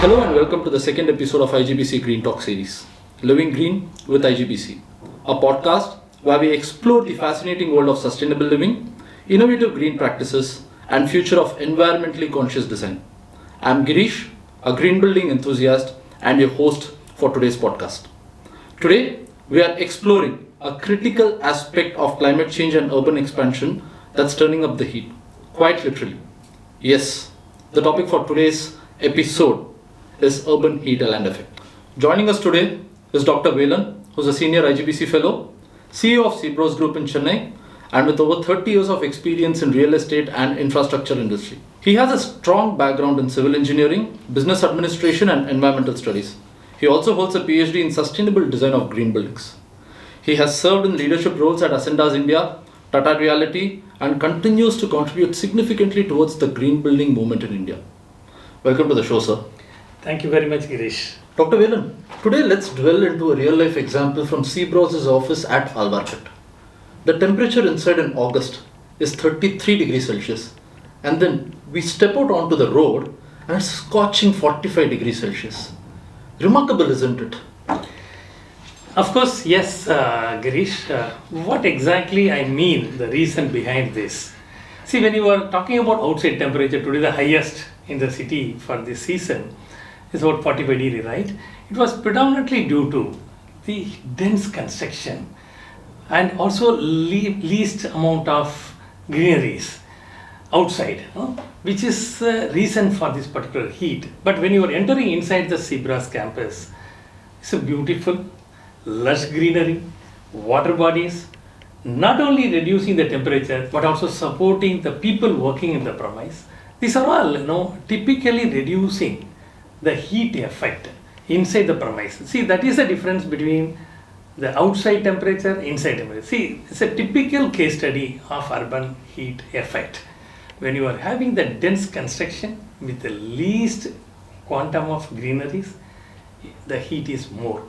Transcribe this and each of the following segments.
Hello and welcome to the second episode of IGBC Green Talk Series, Living Green with IGBC, a podcast where we explore the fascinating world of sustainable living, innovative green practices, and future of environmentally conscious design. I'm Girish, a green building enthusiast and your host for today's podcast. Today, we are exploring a critical aspect of climate change and urban expansion that's turning up the heat, quite literally. Yes, the topic for today's episode is urban heat island effect. Joining us today is Dr. Velan, who's a senior IGBC fellow, CEO of Seabros Group in Chennai, and with over 30 years of experience in real estate and infrastructure industry. He has a strong background in civil engineering, business administration, and environmental studies. He also holds a PhD in sustainable design of green buildings. He has served in leadership roles at Ascendas India, Tata Realty, and continues to contribute significantly towards the green building movement in India. Welcome to the show, sir. Thank you very much, Girish. Dr. Velan, today let's dwell into a real-life example from Seabros' office at Alvarkat. The temperature inside in August is 33 degrees Celsius, and then we step out onto the road and it's scorching 45 degrees Celsius. Remarkable, isn't it? Of course, yes, Girish. What exactly I mean, the reason behind this? See, when you are talking about outside temperature, today the highest in the city for this season is about 45 degrees, right? It was predominantly due to the dense construction and also least amount of greeneries outside, which is the reason for this particular heat. But when you are entering inside the Seabros campus, it's a beautiful, lush greenery, water bodies, not only reducing the temperature but also supporting the people working in the premise. These are all, typically reducing the heat effect inside the premise. See, that is the difference between the outside temperature, inside temperature. See, it's a typical case study of urban heat effect. When you are having the dense construction with the least quantum of greeneries, the heat is more.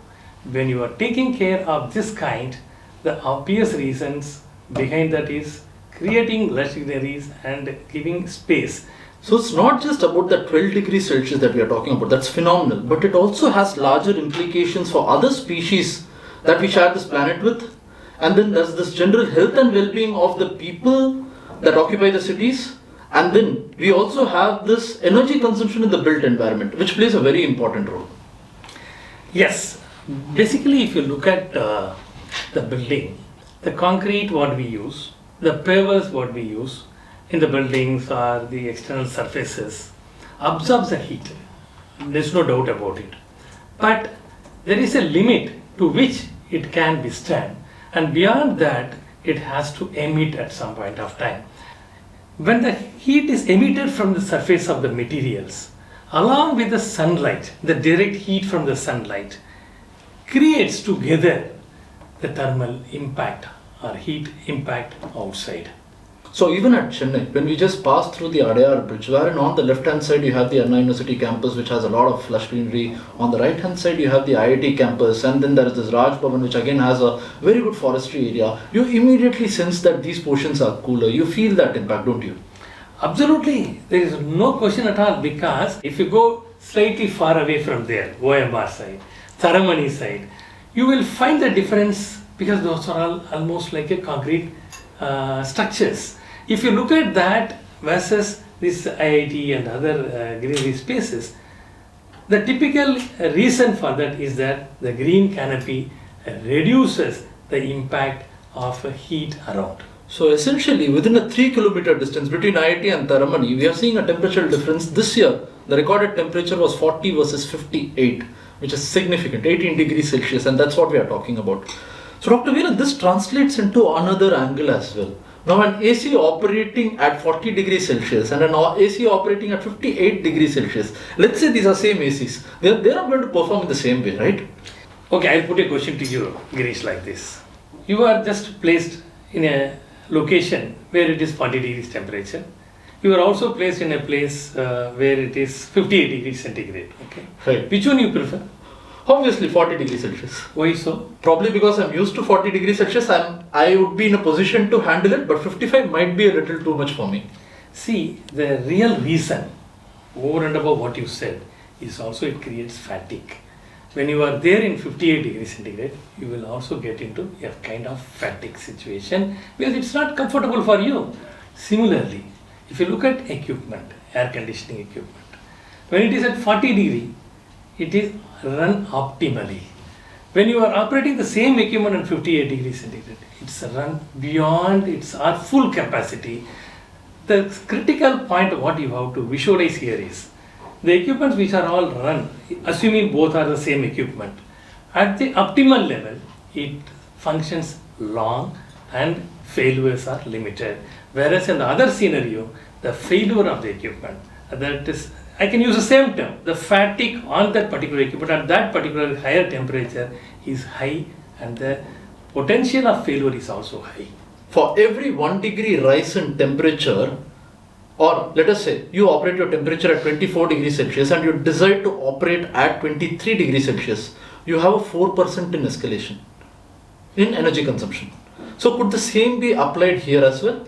When you are taking care of this kind, the obvious reasons behind that is creating lush greeneries and giving space. So it's not just about the 12 degrees Celsius that we are talking about, that's phenomenal, but it also has larger implications for other species that we share this planet with. And then there's this general health and well-being of the people that occupy the cities. And then we also have this energy consumption in the built environment, which plays a very important role. Yes, basically if you look at the building, the concrete what we use, the pavers what we use in the buildings or the external surfaces absorbs the heat. There's no doubt about it. But there is a limit to which it can withstand, and beyond that it has to emit at some point of time. When the heat is emitted from the surface of the materials, along with the sunlight, the direct heat from the sunlight creates together the thermal impact or heat impact outside. So even at Chennai, when we just passed through the Adayar Bridge, wherein on the left-hand side you have the Anna University campus, which has a lot of lush greenery. On the right-hand side you have the IIT campus, and then there is this Raj Bhavan, which again has a very good forestry area. You immediately sense that these portions are cooler. You feel that impact, don't you? Absolutely. There is no question at all, because if you go slightly far away from there, OMR side, Tharamani side, you will find the difference because those are all almost like a concrete structures. If you look at that versus this IIT and other greenery spaces, the typical reason for that is that the green canopy reduces the impact of heat around. So essentially, within a 3-kilometer distance between IIT and Tharamani, we are seeing a temperature difference. This year, the recorded temperature was 40 versus 58, which is significant, 18 degrees Celsius, and that's what we are talking about. So Dr. Velan, this translates into another angle as well. Now an AC operating at 40 degrees Celsius and an AC operating at 58 degrees Celsius, let's say these are same ACs, they're not going to perform in the same way, right? Okay, I'll put a question to you, Girish, like this. You are just placed in a location where it is 40 degrees temperature. You are also placed in a place where it is 58 degrees centigrade. Okay. Right. Which one you prefer? Obviously 40 degrees Celsius. Why so? Probably because I'm used to 40 degrees Celsius, I would be in a position to handle it, but 55 might be a little too much for me. See, the real reason over and above what you said is also it creates fatigue. When you are there in 58 degrees centigrade, you will also get into a kind of fatigue situation because it's not comfortable for you. Similarly, if you look at equipment, air conditioning equipment, when it is at 40 degree, it is run optimally. When you are operating the same equipment at 58 degrees centigrade, it's run beyond its full capacity. The critical point what you have to visualize here is the equipments which are all run, assuming both are the same equipment, at the optimal level, it functions long and failures are limited. Whereas in the other scenario, the failure of the equipment, that is, I can use the same term, the fatigue on that particular equipment at that particular higher temperature is high and the potential of failure is also high. For every 1 degree rise in temperature, or let us say you operate your temperature at 24 degrees Celsius and you decide to operate at 23 degrees Celsius, you have a 4% in escalation in energy consumption. So could the same be applied here as well?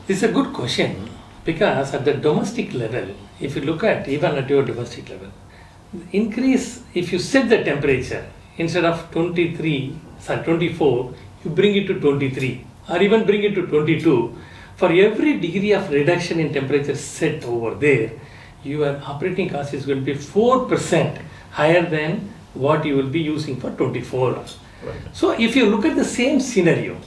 This is a good question because at the domestic level, if you look at even at your domestic level, increase, if you set the temperature instead of 24, you bring it to 23 or even bring it to 22. For every degree of reduction in temperature set over there, your operating cost is going to be 4% higher than what you will be using for 24. Right. So if you look at the same scenario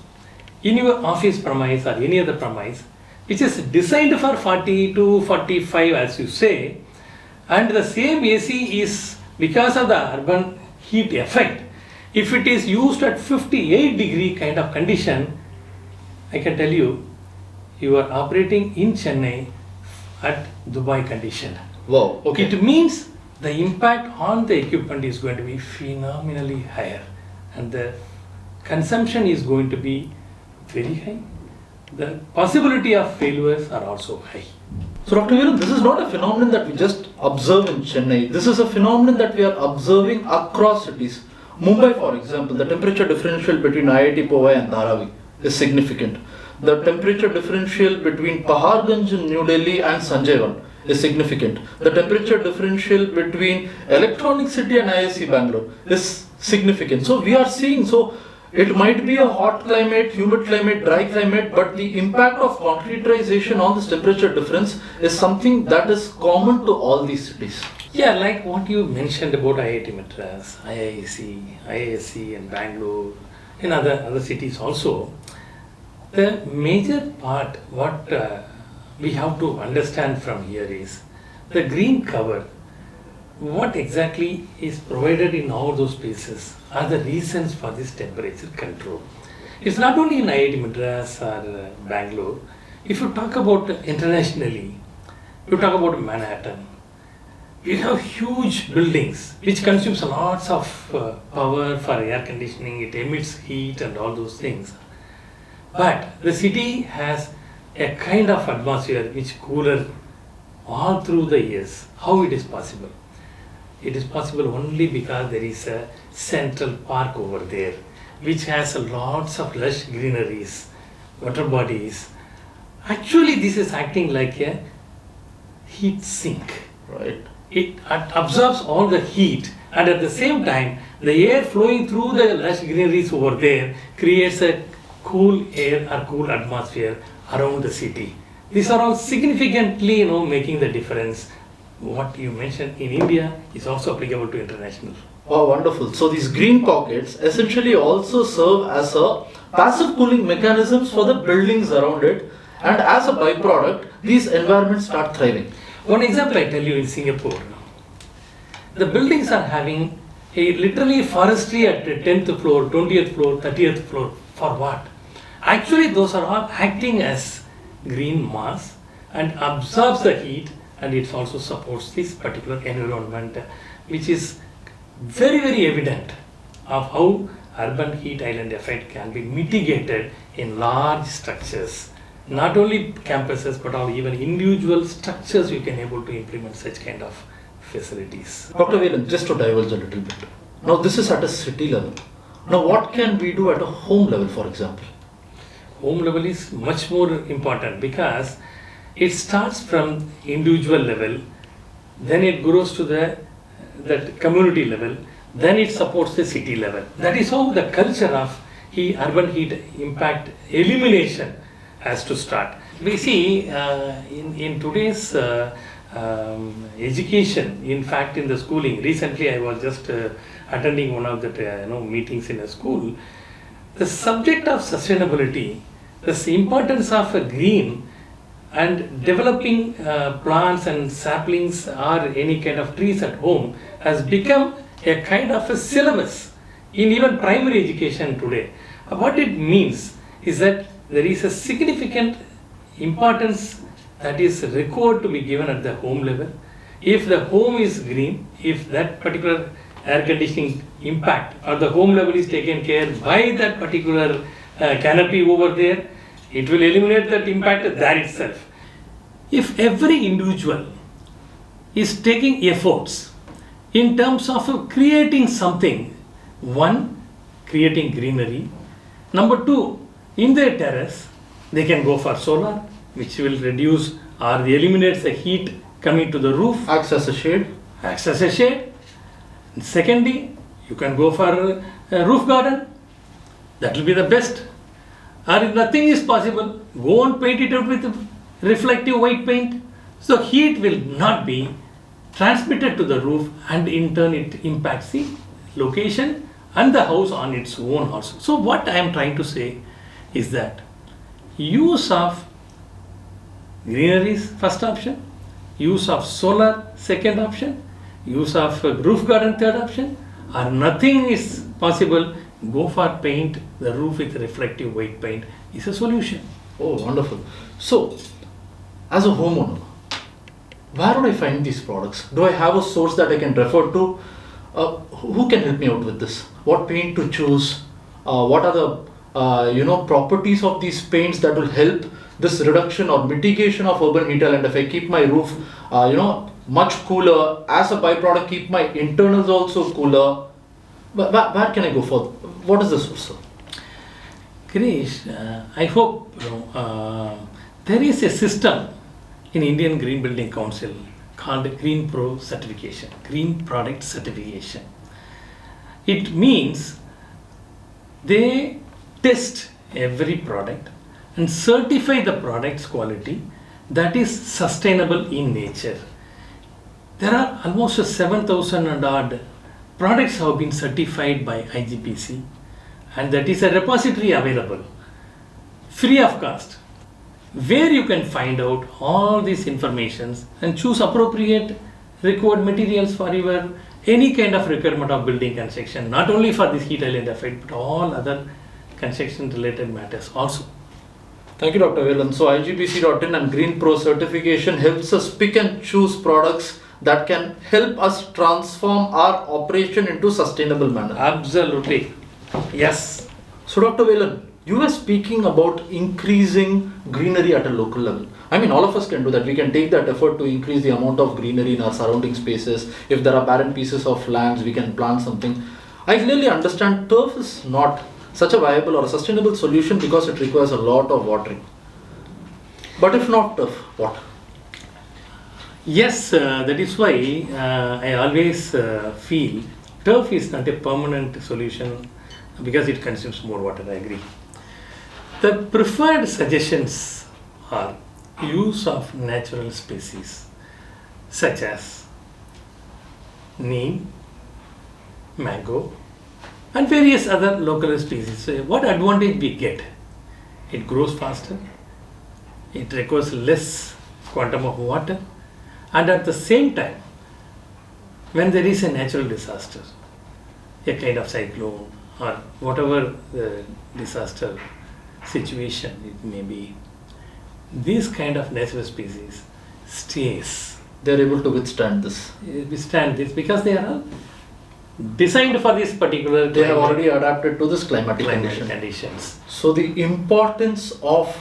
in your office premise or any other premise, which is designed for 40 to 45 as you say, and the same AC is because of the urban heat effect, if it is used at 58 degree kind of condition, I can tell you, you are operating in Chennai at Dubai condition. Wow, okay. It means the impact on the equipment is going to be phenomenally higher and the consumption is going to be very high. The possibility of failures are also high. So Dr. Velan, this is not a phenomenon that we just observe in Chennai. This is a phenomenon that we are observing across cities. Mumbai, for example, the temperature differential between IIT Powai and Dharavi is significant. The temperature differential between Paharganj in New Delhi and Sanjaywan is significant. The temperature differential between Electronic City and IISc Bangalore is significant. So we are seeing, so it might be a hot climate, humid climate, dry climate, but the impact of concretization on this temperature difference is something that is common to all these cities. Yeah, like what you mentioned about IIT Madras, IISc and Bangalore and other cities also. The major part what we have to understand from here is the green cover. What exactly is provided in all those spaces are the reasons for this temperature control. It's not only in IIT Madras or Bangalore. If you talk about internationally, you talk about Manhattan, we have huge buildings which consumes lots of power for air conditioning, it emits heat and all those things. But the city has a kind of atmosphere which is cooler all through the years. How it is possible? It is possible only because there is a central park over there which has lots of lush greeneries, water bodies. Actually, this is acting like a heat sink. Right. It absorbs all the heat and at the same time the air flowing through the lush greeneries over there creates a cool air or cool atmosphere around the city. These are all significantly making the difference. What you mentioned in India is also applicable to international. Oh, wonderful. So these green pockets essentially also serve as a passive cooling mechanisms for the buildings around it, and as a byproduct, these environments start thriving. One example I tell you in Singapore, the buildings are having a literally forestry at the 10th floor, 20th floor, 30th floor. For what? Actually, those are all acting as green mass and absorbs the heat, and it also supports this particular environment, which is very, very evident of how urban heat island effect can be mitigated in large structures. Not only campuses, but all even individual structures you can able to implement such kind of facilities. Dr. Velan, just to diverge a little bit. Now this is at a city level. Now what can we do at a home level, for example? Home level is much more important because it starts from individual level. then it grows to that community level, then it supports the city level. That is how the culture of urban heat impact elimination has to start. We see in today's education, in fact in the schooling, recently I was just attending one of the meetings in a school. The subject of sustainability, the importance of a green and developing plants and saplings or any kind of trees at home has become a kind of a syllabus in even primary education today. What it means is that there is a significant importance that is required to be given at the home level. If the home is green, if that particular air conditioning impact at the home level is taken care by that particular canopy over there, it will eliminate that impact there itself. If every individual is taking efforts in terms of creating something, one, creating greenery, number two, in their terrace, they can go for solar, which will reduce or eliminates the heat coming to the roof. Acts as a shade. Acts as a shade. Secondly, you can go for a roof garden. That will be the best. Or if nothing is possible, go and paint it out with reflective white paint. So heat will not be transmitted to the roof, and in turn it impacts the location and the house on its own also. So what I am trying to say is that use of greenery is first option, use of solar second option, use of roof garden third option, or nothing is possible, go for paint the roof with reflective white paint is a solution. Oh, wonderful. So, as a homeowner, where would I find these products? Do I have a source that I can refer to? Who can help me out with this? What paint to choose? What are the properties of these paints that will help this reduction or mitigation of urban heat island? If I keep my roof much cooler, as a byproduct keep my internals also cooler, where can I go for? What is the source? Girish, I hope there is a system in Indian Green Building Council called Green Pro certification, Green Product Certification. It means they test every product and certify the product's quality that is sustainable in nature. There are almost 7,000 and odd products have been certified by IGBC, and that is a repository available free of cost, where you can find out all these informations and choose appropriate required materials for your any kind of requirement of building construction, not only for this heat island effect but all other construction related matters also. Thank you, Dr. Velan. So IGBC.in and Green Pro certification helps us pick and choose products that can help us transform our operation into sustainable manner. Absolutely. Yes. So Dr. Velan, you were speaking about increasing greenery at a local level. I mean, all of us can do that. We can take that effort to increase the amount of greenery in our surrounding spaces. If there are barren pieces of lands, we can plant something. I clearly understand turf is not such a viable or a sustainable solution because it requires a lot of watering. But if not turf, what? Yes, that is why I always feel turf is not a permanent solution because it consumes more water. I agree. The preferred suggestions are use of natural species such as neem, mango, and various other local species. So what advantage we get? It grows faster, it requires less quantum of water, and at the same time, when there is a natural disaster, a kind of cyclone or whatever the disaster situation it may be, this kind of natural species stays. They are able to withstand this. Withstand this because they are all designed for this particular. They have already adapted to this climatic conditions. So the importance of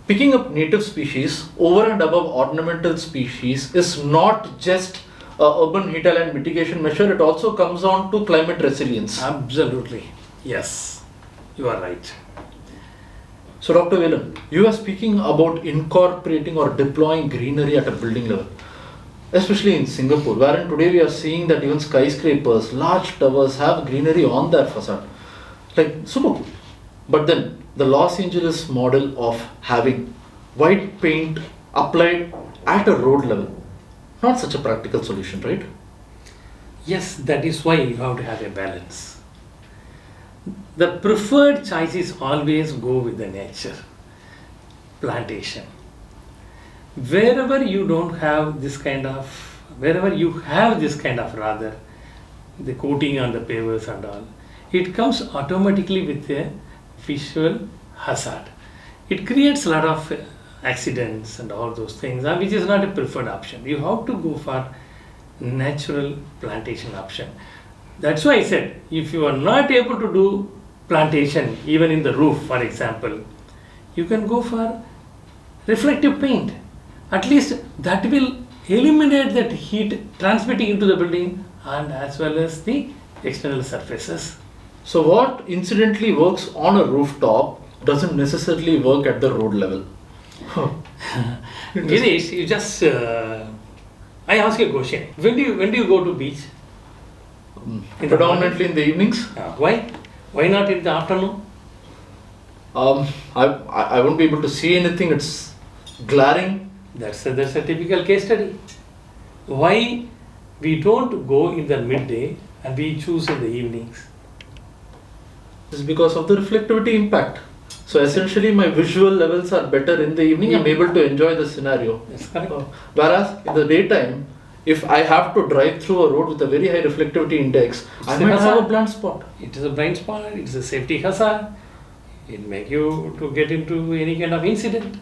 picking up native species over and above ornamental species is not just a urban heat island mitigation measure, it also comes on to climate resilience. Absolutely. Yes, you are right. So Dr. Velan, you are speaking about incorporating or deploying greenery at a building level. especially in Singapore, wherein today we are seeing that even skyscrapers, large towers have greenery on their facade. Like, super cool. But then the Los Angeles model of having white paint applied at a road level, not such a practical solution, right? Yes, that is why you have to have a balance. The preferred choice is always go with the nature, plantation. Wherever you don't have this kind of, wherever you have this kind of rather, the coating on the pavers and all, it comes automatically with a visual hazard. It creates a lot of accidents and all those things, which is not a preferred option. You have to go for natural plantation option. That's why I said, if you are not able to do plantation even in the roof, for example, you can go for reflective paint. At least that will eliminate that heat transmitting into the building and as well as the external surfaces. So what incidentally works on a rooftop doesn't necessarily work at the road level. Girish, you just I ask you a question. When do you go to beach? Predominantly in the evenings. Why? Why not in the afternoon? I won't be able to see anything. It's glaring. That's a typical case study. Why we don't go in the midday and we choose in the evenings? It's because of the reflectivity impact. So essentially my visual levels are better in the evening. I'm able to enjoy the scenario. That's correct. Whereas in the daytime, if I have to drive through a road with a very high reflectivity index, I might have a blind spot. It is a blind spot, it's a safety hazard. It make you to get into any kind of incident.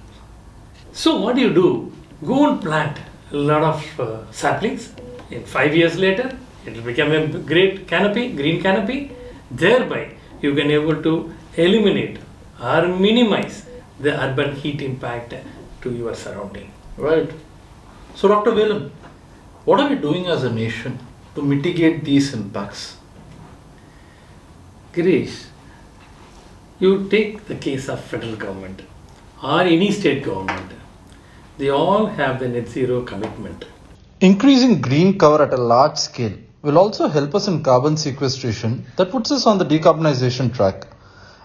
So what do? Go and plant a lot of saplings. In 5 years later, it will become a great canopy, green canopy. Thereby, you can able to eliminate or minimize the urban heat impact to your surrounding. Right. So Dr. Velan, what are we doing as a nation to mitigate these impacts? Girish, you take the case of federal government or any state government. They all have the net zero commitment. Increasing green cover at a large scale will also help us in carbon sequestration that puts us on the decarbonization track,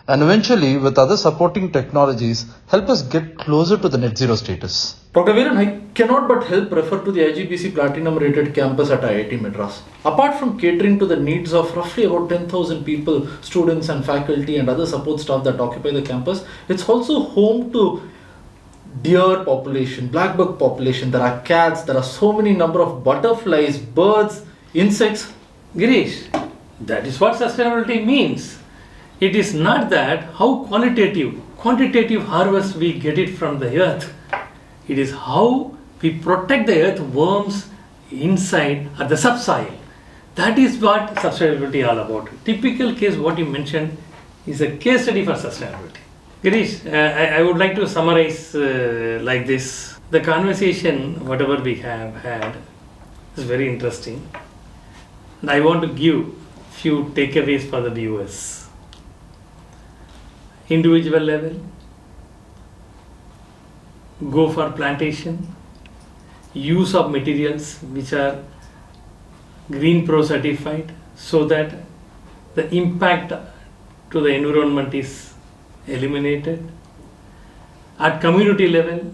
and eventually with other supporting technologies help us get closer to the net zero status. Dr. Velan, I cannot but help refer to the IGBC Platinum rated campus at IIT Madras. Apart from catering to the needs of roughly about 10,000 people, students and faculty and other support staff that occupy the campus, it's also home to deer population, black buck population, there are cats, there are so many number of butterflies, birds, insects. Girish, that is what sustainability means. It is not that how quantitative harvest we get it from the earth. It is how we protect the earthworms inside at the subsoil. That is what sustainability is all about. Typical case what you mentioned is a case study for sustainability. Girish, I would like to summarize like this. The conversation, whatever we have had, is very interesting. And I want to give few takeaways for the viewers. Individual level, go for plantation, use of materials which are Green Pro certified so that the impact to the environment is eliminated. At community level,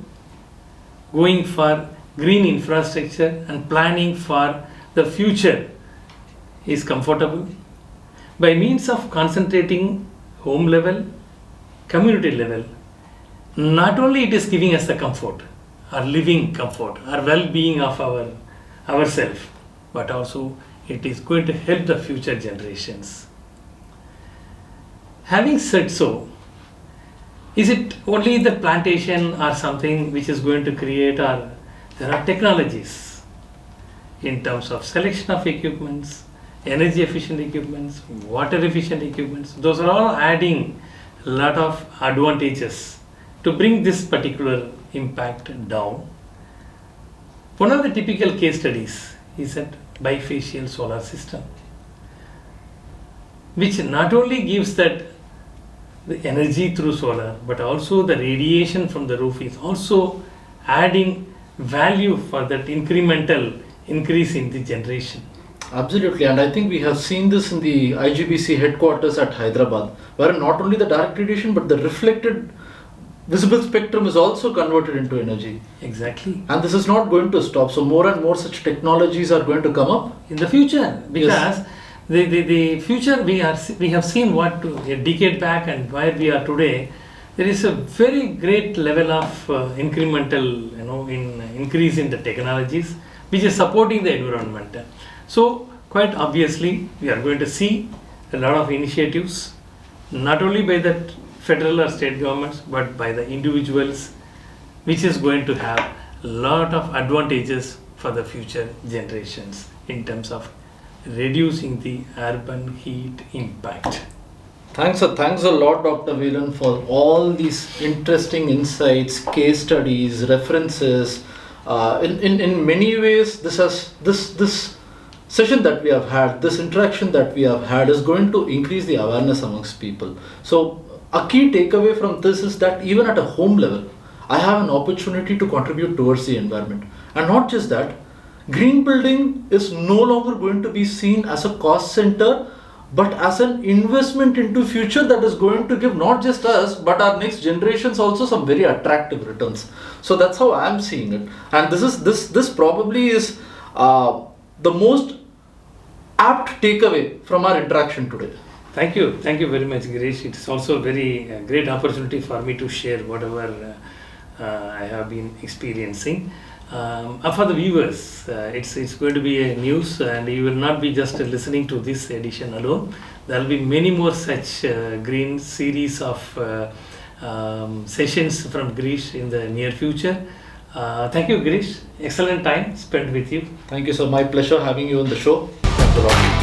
going for green infrastructure and planning for the future is comfortable. By means of concentrating home level, community level, not only it is giving us the comfort, our living comfort, our well-being of ourselves, but also it is going to help the future generations. Having said so, is it only the plantation or something which is going to create, or there are technologies in terms of selection of equipments, energy efficient equipments, water efficient equipments. Those are all adding a lot of advantages to bring this particular impact down. One of the typical case studies is that bifacial solar system, which not only gives that the energy through solar, but also the radiation from the roof is also adding value for that incremental increase in the generation. Absolutely, and I think we have seen this in the IGBC headquarters at Hyderabad, where not only the direct radiation but the reflected visible spectrum is also converted into energy. Exactly. And this is not going to stop. So more and more such technologies are going to come up In the future, because Yes. the future we have seen what a decade back and where we are today, there is a very great level of incremental increase in the technologies which is supporting the environment. So quite obviously we are going to see a lot of initiatives, not only by the federal or state governments but by the individuals, which is going to have a lot of advantages for the future generations in terms of reducing the urban heat impact. Thanks a lot, Dr. Velan, for all these interesting insights, case studies, references. In many ways, this session that we have had, this interaction that we have had, is going to increase the awareness amongst people. So, a key takeaway from this is that even at a home level, I have an opportunity to contribute towards the environment, and not just that. Green building is no longer going to be seen as a cost center, but as an investment into future that is going to give not just us but our next generations also some very attractive returns. So that's how I'm seeing it, and this probably is the most apt takeaway from our interaction today. Thank you very much, Girish. It's also a very great opportunity for me to share whatever I have been experiencing. For the viewers, it's going to be a news, and you will not be just listening to this edition alone. There will be many more such green series of sessions from Girish in the near future. Thank you, Girish. Excellent time spent with you. Thank you, sir. My pleasure having you on the show. Thanks a lot.